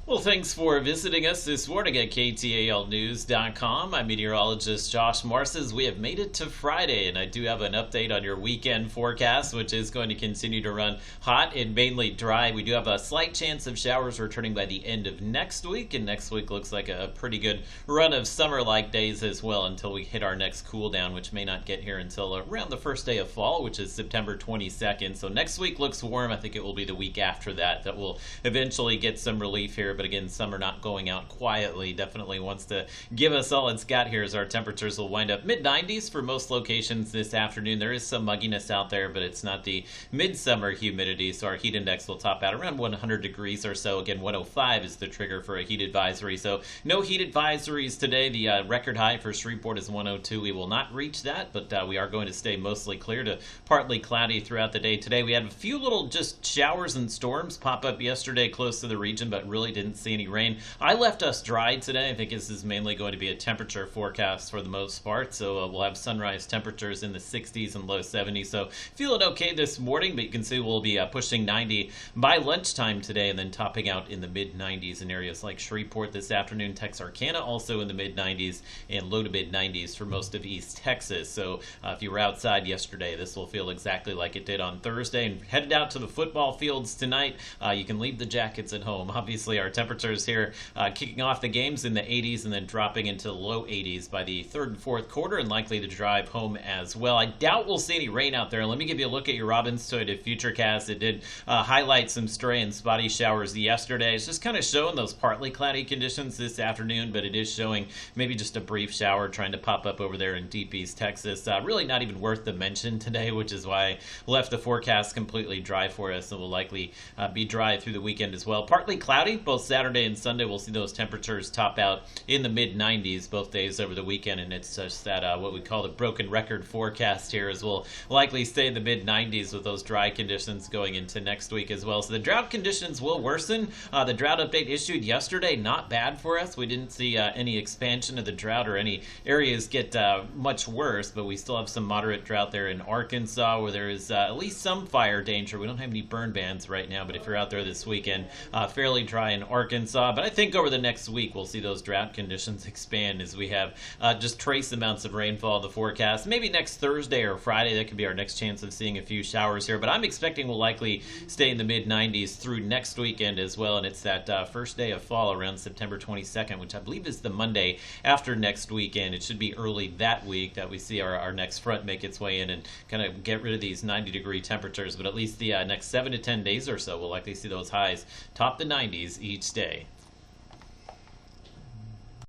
Well, thanks for visiting us this morning at KTALnews.com. I'm meteorologist Josh Morses. We have made it to Friday, and I do have an update on your weekend forecast, which is going to continue to run hot and mainly dry. We do have a slight chance of showers returning by the end of next week, and next week looks like a pretty good run of summer-like days as well until we hit our next cool down, which may not get here until around the first day of fall, which is September 22nd. So next week looks warm. I think it will be the week after that will eventually get some relief here. But again, summer not going out quietly. Definitely wants to give us all it's got here as our temperatures will wind up mid-90s for most locations this afternoon. There is some mugginess out there, but it's not the midsummer humidity, so our heat index will top out around 100 degrees or so. Again, 105 is the trigger for a heat advisory. So no heat advisories today. The record high for Shreveport is 102. We will not reach that, but we are going to stay mostly clear to partly cloudy throughout the day today. We had a few little just showers and storms pop up yesterday close to the region, but really didn't see any rain. I left us dry today. I think this is mainly going to be a temperature forecast for the most part. So we'll have sunrise temperatures in the 60s and low 70s. So feeling okay this morning, but you can see we'll be pushing 90 by lunchtime today and then topping out in the mid 90s in areas like Shreveport this afternoon. Texarkana also in the mid 90s and low to mid 90s for most of East Texas. So if you were outside yesterday, this will feel exactly like it did on Thursday. And headed out to the football fields tonight, you can leave the jackets at home. Obviously, our temperatures here kicking off the games in the 80s and then dropping into the low 80s by the third and fourth quarter and likely to drive home as well. I doubt we'll see any rain out there. Let me give you a look at your Robbins Toyota Futurecast. It did highlight some stray and spotty showers yesterday. It's just kind of showing those partly cloudy conditions this afternoon, but it is showing maybe just a brief shower trying to pop up over there in deep East Texas. Really not even worth the mention today, which is why I left the forecast completely dry for us and will likely be dry through the weekend as well. Partly cloudy both Saturday and Sunday. We'll see those temperatures top out in the mid 90s both days over the weekend, and it's just that what we call the broken record forecast here as we'll likely stay in the mid 90s with those dry conditions going into next week as well. So the drought conditions will worsen. The drought update issued yesterday, not bad for us. We didn't see any expansion of the drought or any areas get much worse, but we still have some moderate drought there in Arkansas where there is at least some fire danger. We don't have any burn bans right now, but if you're out there this weekend, fairly dry in Arkansas. But I think over the next week we'll see those drought conditions expand as we have just trace amounts of rainfall in the forecast. Maybe next Thursday or Friday, that could be our next chance of seeing a few showers here. But I'm expecting we'll likely stay in the mid 90s through next weekend as well. And it's that first day of fall around September 22nd, which I believe is the Monday after next weekend. It should be early that week that we see our next front make its way in and kind of get rid of these 90-degree temperatures. But at least the next 7 to 10 days or so, we'll likely see those highs top the 90s each day.